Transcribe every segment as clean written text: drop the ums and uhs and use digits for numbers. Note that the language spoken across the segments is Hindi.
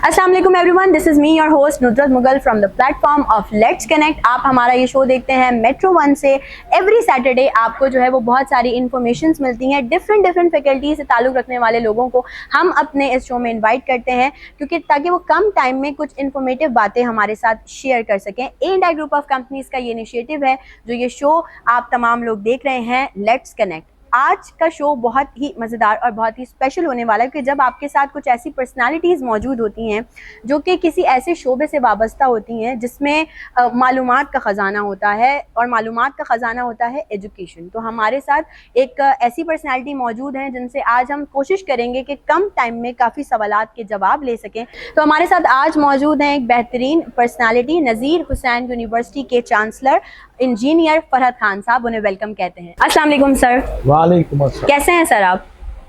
अस्सलाम वालेकुम everyone, this is me your host Nusrat Mughal from the platform of let's connect. आप हमारा ये शो देखते हैं मेट्रो वन से। एवरी सैटरडे आपको जो है वो बहुत सारी इन्फॉर्मेशंस मिलती हैं डिफरेंट फैकल्टी से ताल्लुक़ रखने वाले लोगों को हम अपने इस शो में इन्वाइट करते हैं, क्योंकि ताकि वो कम टाइम में कुछ इन्फॉर्मेटिव बातें हमारे साथ शेयर कर सकें। A&I ग्रुप ऑफ कंपनीज का ये इनिशिएटिव है जो ये शो आप तमाम लोग देख रहे हैं, लेट्स कनेक्ट। आज का शो बहुत ही मज़ेदार और बहुत ही स्पेशल होने वाला है, कि जब आपके साथ कुछ ऐसी पर्सनालिटीज़ मौजूद होती हैं जो कि किसी ऐसे शोबे से वाबस्ता होती हैं जिसमें मालूमात का ख़जाना होता है, और मालूमात का ख़जाना होता है एजुकेशन। तो हमारे साथ एक ऐसी पर्सनालिटी मौजूद हैं जिनसे आज हम कोशिश करेंगे कि कम टाइम में काफ़ी सवालात के जवाब ले सकें। तो हमारे साथ आज मौजूद हैं एक बेहतरीन पर्सनालिटी, नज़ीर हुसैन यूनिवर्सिटी के चांसलर इंजीनियर फरहत खान साहब। उन्हें वेलकम कहते हैं। अस्सलाम वालेकुम सर। वालेकुम अस्सलाम। कैसे हैं सर आप?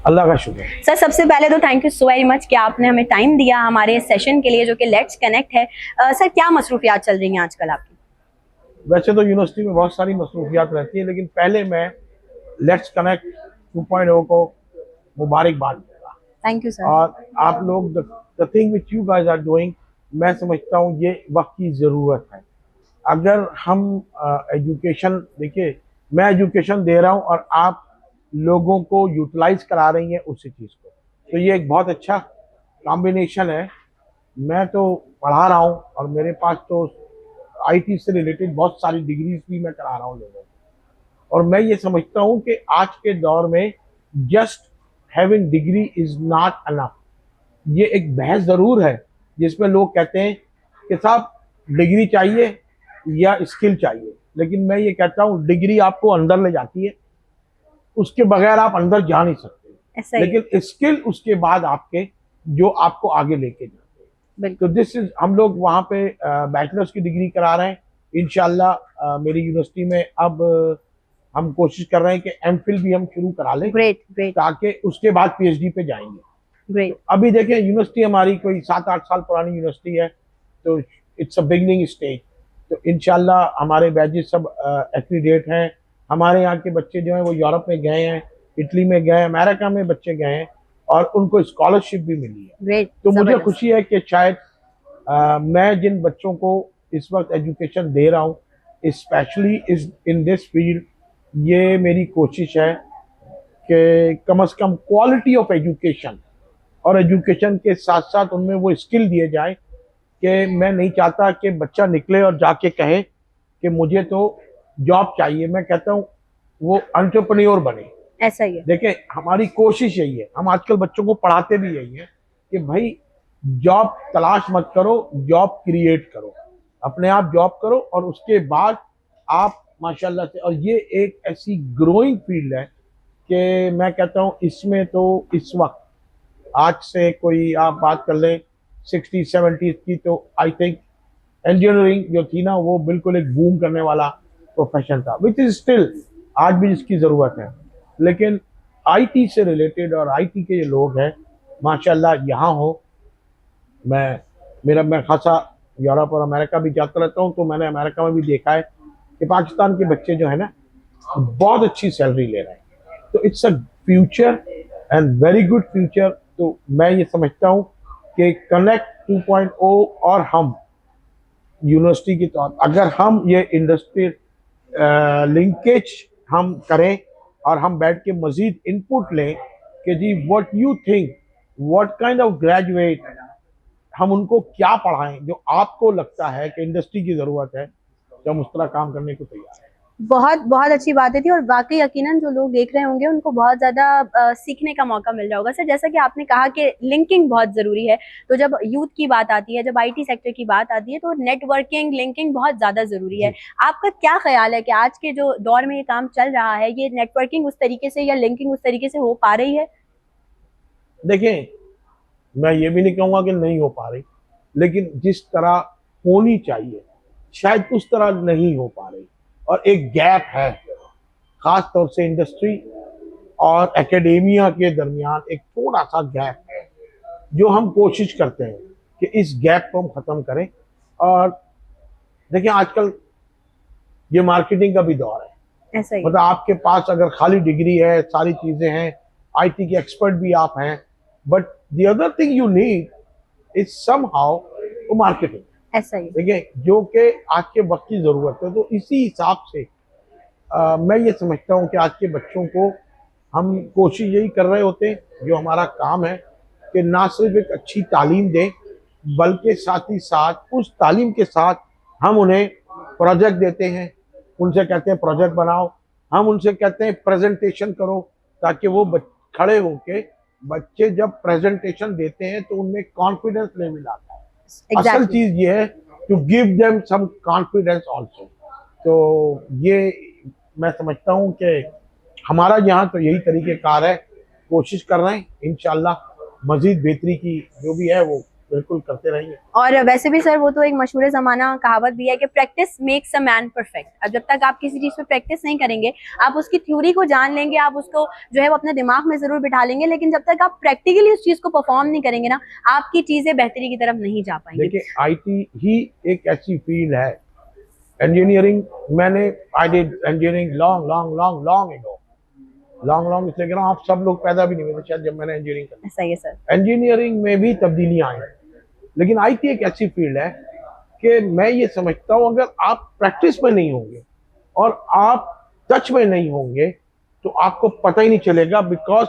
अल्लाह का शुक्र। सर सबसे पहले तो thank you so very much कि आपने हमें टाइम दिया हमारे सेशन के लिए जो कि लेट्स कनेक्ट है। सर क्या मसरूफियात चल रही हैं आजकल आपकी? वैसे तो यूनिवर्सिटी में बहुत सारी मसरूफियात रहती है, लेकिन पहले मैं लेट्स कनेक्ट 2.0 को मुबारकबाद दूंगा। Thank you sir. और आप लोग the thing which you guys are doing, मैं समझता हूँ ये वक्त की ज़रूरत है। अगर हम एजुकेशन, देखिए मैं एजुकेशन दे रहा हूँ और आप लोगों को यूटिलाइज करा रही हैं उसी चीज़ को, तो ये एक बहुत अच्छा कॉम्बिनेशन है। मैं तो पढ़ा रहा हूँ और मेरे पास तो आईटी से रिलेटेड बहुत सारी डिग्रीज भी मैं करा रहा हूँ लोगों को, और मैं ये समझता हूँ कि आज के दौर में just having degree is not enough. ये एक बहस ज़रूर है जिसमें लोग कहते हैं कि साहब डिग्री चाहिए या स्किल चाहिए, लेकिन मैं ये कहता हूँ डिग्री आपको अंदर ले जाती है, उसके बगैर आप अंदर जा नहीं सकते, लेकिन स्किल उसके बाद आपके जो आपको आगे लेके जाते हैं। तो दिस इज, हम लोग वहाँ पे बैचलर्स की डिग्री करा रहे हैं इंशाल्लाह। मेरी यूनिवर्सिटी में अब हम कोशिश कर रहे हैं कि एमफिल भी हम शुरू करा लें, ताकि उसके बाद पीएचडी पे जाएंगे। तो अभी देखें, यूनिवर्सिटी हमारी कोई 7-8 साल पुरानी यूनिवर्सिटी है, तो इट्स अ बिगनिंग स्टेज। तो इंशाल्लाह हमारे बैचेस सब एक्रीडेट हैं। हमारे यहाँ के बच्चे जो हैं वो यूरोप में गए हैं, इटली में गए हैं, अमेरिका में बच्चे गए हैं, और उनको स्कॉलरशिप भी मिली है। तो मुझे खुशी है कि शायद मैं जिन बच्चों को इस वक्त एजुकेशन दे रहा हूँ, स्पेशली इस इन दिस फील्ड, ये मेरी कोशिश है कि कम से कम क्वालिटी ऑफ एजुकेशन, और एजुकेशन के साथ साथ उनमें वो स्किल दिए जाए कि मैं नहीं चाहता कि बच्चा निकले और जाके कहे कि मुझे तो जॉब चाहिए। मैं कहता हूँ वो एंटरप्रेन्योर बने। ऐसा ही है। देखें, हमारी कोशिश यही है, हम आजकल बच्चों को पढ़ाते भी यही है कि भाई जॉब तलाश मत करो, जॉब क्रिएट करो, अपने आप जॉब करो, और उसके बाद आप माशाल्लाह से। और ये एक ऐसी ग्रोइंग फील्ड है कि मैं कहता हूँ इसमें तो इस वक्त आज से कोई आप बात कर लें 60-70 की, तो आई थिंक इंजीनियरिंग जो थी ना, वो बिल्कुल एक बूम करने वाला प्रोफेशन था, विच इज स्टिल आज भी इसकी ज़रूरत है। लेकिन आईटी से रिलेटेड और आईटी के जो लोग हैं माशाल्लाह यहाँ हो, मैं खासा यूरोप और अमेरिका भी जाता रहता हूँ, तो मैंने अमेरिका में भी देखा है कि पाकिस्तान के बच्चे जो है ना बहुत अच्छी सैलरी ले रहे हैं। तो it's a future and very good future. तो मैं ये समझता हूँ कि कनेक्ट 2.0 और हम यूनिवर्सिटी की तौर, अगर हम ये इंडस्ट्रियल लिंकेज हम करें और हम बैठ के मजीद इनपुट लें कि जी what you think, what kind of graduate, हम उनको क्या पढ़ाएं जो आपको लगता है कि इंडस्ट्री की ज़रूरत है, तो हम उस तरह काम करने को तैयार हैं। बहुत बहुत अच्छी बातें थी, और वाकई यकीनन जो लोग देख रहे होंगे उनको बहुत ज़्यादा सीखने का मौका मिल रहा होगा। सर जैसा कि आपने कहा कि लिंकिंग बहुत ज़रूरी है, तो जब यूथ की बात आती है, जब आईटी सेक्टर की बात आती है, तो नेटवर्किंग, लिंकिंग बहुत ज़्यादा ज़रूरी है। आपका क्या ख्याल है कि आज के जो दौर में ये काम चल रहा है, ये नेटवर्किंग उस तरीके से या लिंकिंग उस तरीके से हो पा रही है? देखें, मैं ये भी नहीं कहूँगा कि नहीं हो पा रही, लेकिन जिस तरह होनी चाहिए शायद उस तरह नहीं हो पा रही, और एक गैप है खास तौर से इंडस्ट्री और एकेडेमिया के दरमियान एक थोड़ा सा गैप है, जो हम कोशिश करते हैं कि इस गैप को हम ख़त्म करें। और देखिए आजकल ये मार्केटिंग का भी दौर है, ऐसा ही। मतलब आपके पास अगर खाली डिग्री है, सारी चीज़ें हैं, आईटी के एक्सपर्ट भी आप हैं, but the other thing you need is somehow marketing. ऐसा ही। देखिए जो कि आज के वक्त की जरूरत है, तो इसी हिसाब से मैं ये समझता हूँ कि आज के बच्चों को हम कोशिश यही कर रहे होते हैं, जो हमारा काम है कि ना सिर्फ एक अच्छी तालीम दें, बल्कि साथ ही साथ उस तालीम के साथ हम उन्हें प्रोजेक्ट देते हैं। उनसे कहते हैं प्रोजेक्ट बनाओ, हम उनसे कहते हैं प्रेजेंटेशन करो, ताकि वो खड़े होके बच्चे जब प्रेजेंटेशन देते हैं तो उनमें कॉन्फिडेंस लेवल आता है। असल चीज ये है to give them some confidence also. तो ये मैं समझता हूँ कि हमारा यहाँ तो यही तरीके कार है, कोशिश कर रहे हैं इंशाल्लाह मजीद बेहतरी की जो भी है वो बिल्कुल करते रहेंगे। और वैसे भी सर वो तो एक मशहूर ज़माना कहावत भी है कि practice makes a man perfect. अब जब तक आप किसी चीज़ पे प्रैक्टिस नहीं करेंगे, आप उसकी थ्योरी को जान लेंगे, आप उसको जो है वो अपने दिमाग में ज़रूर बिठा लेंगे, लेकिन जब तक आप प्रैक्टिकली उस चीज़ को परफॉर्म नहीं करेंगे ना, आपकी चीज़ें बेहतरी की तरफ नहीं जा पाएंगी। देखिए IT ही एक ऐसी फील्ड है, इंजीनियरिंग मैंने I did engineering long long long long ago, long long इसलिए कह रहा हूँ आप सब लोग पैदा भी नहीं हुए शायद जब मैंने इंजीनियरिंग करी। सही है सर। इंजीनियरिंग में भी तब्दीलियां आई, लेकिन IT एक ऐसी फील्ड है कि मैं ये समझता हूँ अगर आप प्रैक्टिस में नहीं होंगे और आप टच में नहीं होंगे तो आपको पता ही नहीं चलेगा, बिकॉज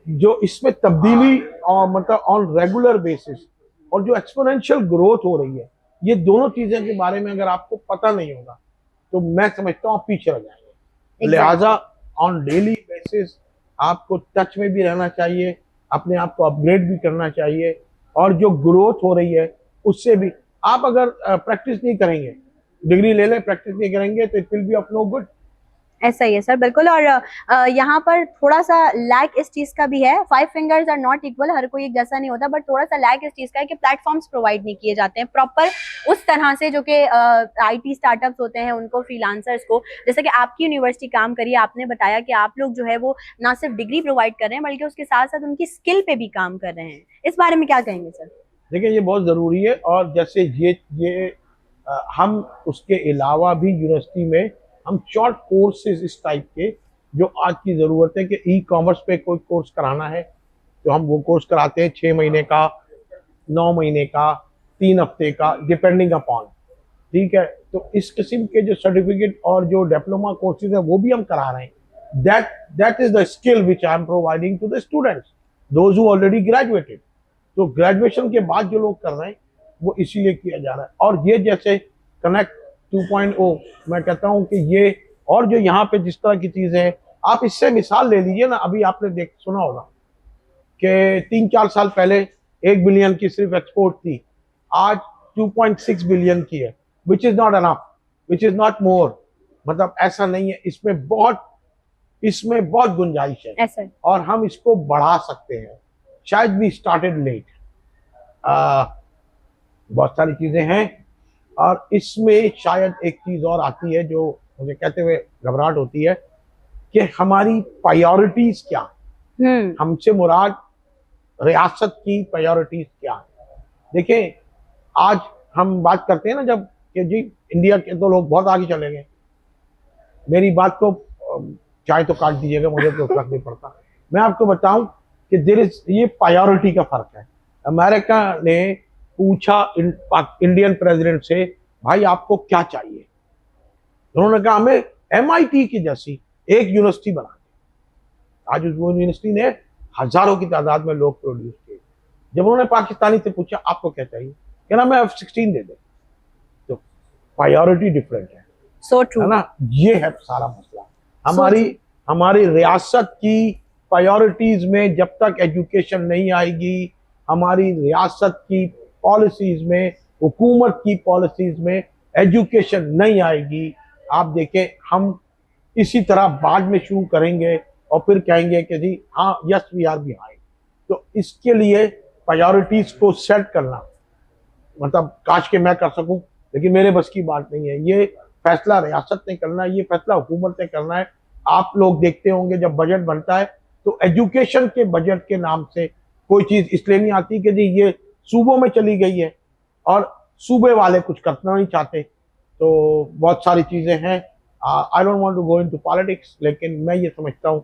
जो इसमें तब्दीली और मतलब ऑन रेगुलर बेसिस और जो एक्सपोनेंशियल ग्रोथ हो रही है, ये दोनों चीजें के बारे में अगर आपको पता नहीं होगा तो मैं समझता हूँ आप पीछे रह जाएंगे। लिहाजा ऑन डेली बेसिस आपको टच में भी रहना चाहिए, अपने आप को अपग्रेड भी करना चाहिए, और जो ग्रोथ हो रही है उससे भी आप अगर प्रैक्टिस नहीं करेंगे, डिग्री ले लें, प्रैक्टिस नहीं करेंगे तो it will be of no good. ऐसा ही है सर, बिल्कुल। और यहाँ पर थोड़ा सा लैक इस चीज का भी है, 5 फिंगर्स आर नॉट इक्वल, हर कोई एक जैसा नहीं होता, बट थोड़ा सा लैक इस चीज का है कि प्लेटफॉर्म्स प्रोवाइड नहीं किए जाते हैं प्रॉपर उस तरह से जो कि IT स्टार्टअप्स होते हैं उनको, फ्रीलांसर्स को। जैसे कि आपकी यूनिवर्सिटी काम करी, आपने बताया कि आप लोग जो है वो ना सिर्फ डिग्री प्रोवाइड कर रहे हैं बल्कि उसके साथ साथ उनकी स्किल पे भी काम कर रहे हैं। इस बारे में क्या कहेंगे सर? देखिए ये बहुत ज़रूरी है, और जैसे ये हम उसके अलावा भी यूनिवर्सिटी में हम शॉर्ट कोर्सेज इस टाइप के, जो आज की ज़रूरत है कि ई-कॉमर्स पे कोई कोर्स कराना है तो हम वो कोर्स कराते हैं 6 महीने का, 9 महीने का, 3 हफ्ते का, डिपेंडिंग अपॉन, ठीक है। तो इस किस्म के जो सर्टिफिकेट और जो डिप्लोमा कोर्सेज है वो भी हम करा रहे हैं। That is the skill which I am providing to the students those who already graduated. तो ग्रेजुएशन के बाद जो लोग कर रहे हैं वो इसीलिए किया जा रहा है। और ये जैसे कनेक्ट 2.0 मैं कहता हूँ कि ये, और जो यहाँ पे जिस तरह की चीजें हैं, आप इससे मिसाल ले लीजिए ना, अभी आपने सुना होगा कि 3-4 साल पहले 1 बिलियन की सिर्फ एक्सपोर्ट थी, आज 2.6 बिलियन की है, which is not enough, which is not more. मतलब ऐसा नहीं है, इसमें बहुत गुंजाइश है और हम इसको बढ़ा सकते हैं। शायद भी स्टार्टेड लेट, बहुत सारी चीजें हैं, और इसमें शायद एक चीज और आती है जो मुझे कहते हुए घबराहट होती है कि हमारी प्रायोरिटीज क्या है। हमसे मुराद रियासत की प्रायोरिटीज क्या है। देखिए आज हम बात करते हैं ना जब कि जी इंडिया के तो लोग बहुत आगे चले गए, मेरी बात को चाहे तो काट दीजिएगा, मुझे तो फर्क नहीं पड़ता। मैं आपको बताऊं कि ये प्रायोरिटी का फर्क है। अमेरिका ने पूछा इंडियन प्रेसिडेंट से, भाई आपको क्या चाहिए? उन्होंने कहा हमें MIT की जैसी एक यूनिवर्सिटी बना दे। आज उस यूनिवर्सिटी ने हजारों की तादाद में लोग प्रोड्यूस किए। जब उन्होंने पाकिस्तानी से पूछा आपको क्या चाहिए, कहना मैं F-16 दे दे। तो प्रायोरिटी डिफरेंट है। So true. है ना, ये है सारा मसला। हमारी रियासत की प्रायोरिटीज में जब तक एजुकेशन नहीं आएगी, हमारी रियासत की पॉलिसीज में, हुकूमत की पॉलिसीज में एजुकेशन नहीं आएगी, आप देखें हम इसी तरह बाद में शुरू करेंगे और फिर कहेंगे कि जी हाँ यस वी आर बिहाइंड। तो इसके लिए प्रायोरिटीज को सेट करना, मतलब काश के मैं कर सकूं, लेकिन मेरे बस की बात नहीं है। ये फैसला रियासत ने करना है, ये फैसला हुकूमत ने करना है। आप लोग देखते होंगे जब बजट बनता है तो एजुकेशन के बजट के नाम से कोई चीज इसलिए नहीं आती कि जी ये सूबों में चली गई है और सूबे वाले कुछ करना नहीं चाहते। तो बहुत सारी चीजें हैं। I don't want to go into politics, लेकिन मैं ये समझता हूँ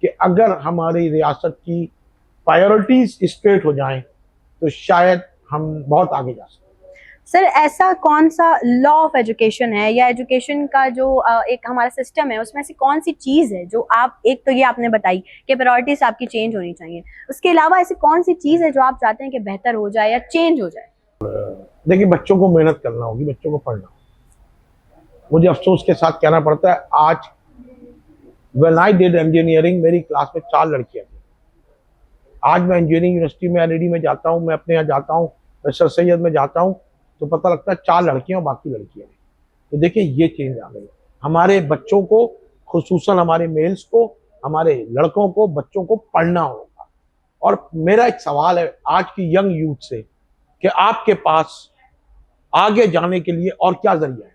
कि अगर हमारी रियासत की प्रायोरिटीज स्ट्रेट हो जाएं तो शायद हम बहुत आगे जा सकते हैं। सर ऐसा कौन सा लॉ ऑफ एजुकेशन है या एजुकेशन का जो एक हमारा सिस्टम है उसमें से कौन सी चीज़ है जो आप, एक तो ये आपने बताई कि प्रायोरिटीज आपकी चेंज होनी चाहिए, उसके अलावा ऐसी कौन सी चीज़ है जो आप चाहते हैं कि बेहतर हो जाए या चेंज हो जाए? देखिए, बच्चों को मेहनत करना होगी, बच्चों को पढ़ना होगा। मुझे अफसोस के साथ कहना पड़ता है, आज व्हेन आई डिड इंजीनियरिंग मेरी क्लास में 4 लड़कियां थी। आज मैं इंजीनियरिंग यूनिवर्सिटी में एलईडी में जाता हूँ, मैं अपने यहाँ जाता हूँ, मैं सर सैयद में जाता हूँ, तो पता लगता है 4 लड़कियां और बाकी लड़कियां हैं। तो देखिए ये चेंज आ गई। हमारे बच्चों को, खुसूसन हमारे मेल्स को, हमारे लड़कों को, बच्चों को पढ़ना होगा। और मेरा एक सवाल है आज की यंग यूथ से कि आपके पास आगे जाने के लिए और क्या जरिया है?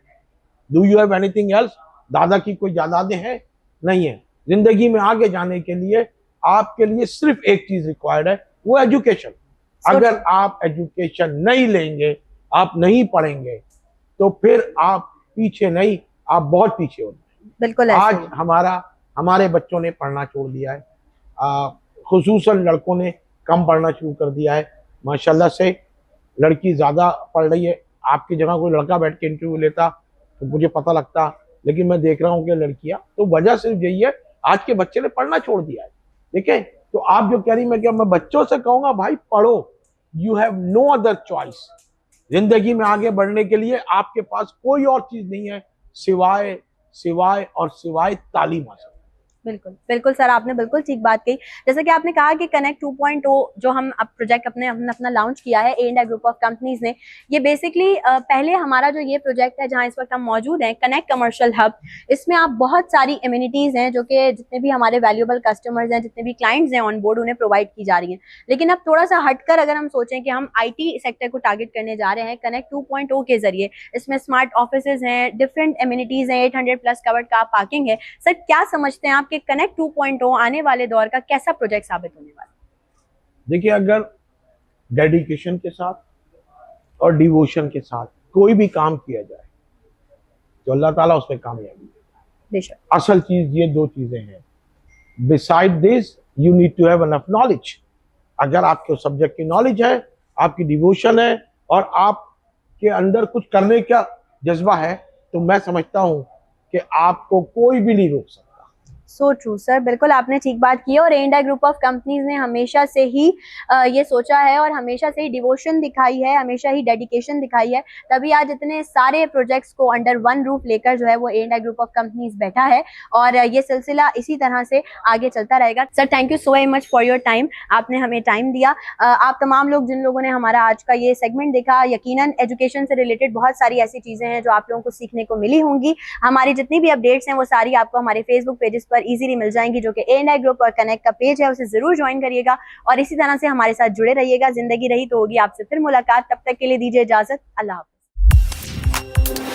Do you have anything else? दादा की कोई जायदादें हैं? नहीं है। जिंदगी में आगे जाने के लिए आपके लिए सिर्फ एक चीज रिक्वायर्ड है, वो एजुकेशन। अगर आप एजुकेशन नहीं लेंगे, आप नहीं पढ़ेंगे, तो फिर आप पीछे नहीं, आप बहुत पीछे हो जाएंगे। बिल्कुल। आज हमारे बच्चों ने पढ़ना छोड़ दिया है, खुसूसन लड़कों ने कम पढ़ना शुरू कर दिया है। माशाल्लाह से लड़की ज्यादा पढ़ रही है। आपकी जगह कोई लड़का बैठ के इंटरव्यू लेता तो मुझे पता लगता, लेकिन मैं देख रहा हूँ कि लड़कियां, तो वजह सिर्फ यही है, आज के बच्चे ने पढ़ना छोड़ दिया है। देखें, तो आप जो कह रही, मैं बच्चों से कहूंगा भाई पढ़ो, you have no other choice. जिंदगी में आगे बढ़ने के लिए आपके पास कोई और चीज नहीं है सिवाय तालीम हासिल। बिल्कुल बिल्कुल सर, आपने बिल्कुल ठीक बात कही। जैसे कि आपने कहा कि कनेक्ट 2.0 जो हम अब प्रोजेक्ट हमने अपना लॉन्च किया है A&I ग्रुप ऑफ कंपनीज ने, ये बेसिकली पहले हमारा जो ये प्रोजेक्ट है जहां इस वक्त हम मौजूद हैं, कनेक्ट कमर्शियल हब, इसमें आप बहुत सारी एमिनिटीज हैं जो कि जितने भी हमारे वैल्यूएबल कस्टमर्स हैं, जितने भी क्लाइंट्स हैं ऑन बोर्ड, उन्हें प्रोवाइड की जा रही हैं। लेकिन अब थोड़ा सा हटकर अगर हम सोचें कि हम IT सेक्टर को टारगेट करने जा रहे हैं कनेक्ट 2.0 के जरिए, इसमें स्मार्ट ऑफिसेज हैं, डिफरेंट एमिनिटीज हैं, 800+ कवर्ड कार पार्किंग है। सर क्या समझते हैं आप कि कनेक्ट 2.0 आने वाले दौर का कैसा प्रोजेक्ट साबित होने वाला? देखिए, अगर डेडिकेशन के साथ और डिवोशन के साथ कोई भी काम किया जाए तो अल्लाह ताला उसमें कामयाबी देता है। बेशक। असल चीज ये 2 चीजें हैं। Beside this you need to have enough knowledge. अगर आपके सब्जेक्ट की नॉलेज है, आपकी डिवोशन है और आपके अंदर कुछ करने का जज्बा है, तो मैं समझता हूं कि आपको कोई भी नहीं रोक सकता। सो ट्रू सर, बिल्कुल आपने ठीक बात की है। और A&I ग्रुप ऑफ कंपनीज ने हमेशा से ही ये सोचा है और हमेशा से ही डिवोशन दिखाई है, हमेशा ही डेडिकेशन दिखाई है, तभी आज इतने सारे प्रोजेक्ट्स को अंडर वन रूफ लेकर जो है वो A&I ग्रुप ऑफ कंपनीज बैठा है और ये सिलसिला इसी तरह से आगे चलता रहेगा। Sir thank you so very much for your time, आपने हमें टाइम दिया। आप तमाम लोग जिन लोगों ने हमारा आज का ये सेगमेंट देखा, यकीनन एजुकेशन से रिलेटेड बहुत सारी ऐसी चीजें हैं जो आप लोगों को सीखने को मिली होंगी। हमारी जितनी भी अपडेट्स हैं वो सारी आपको हमारे फेसबुक पेजेस पर इजीली मिल जाएंगी, जो कि A&I ग्रुप और कनेक्ट का पेज है, उसे जरूर ज्वाइन करिएगा और इसी तरह से हमारे साथ जुड़े रहिएगा। जिंदगी रही तो होगी आपसे फिर मुलाकात, तब तक के लिए दीजिए इजाजत। अल्लाह हाफ़िज़।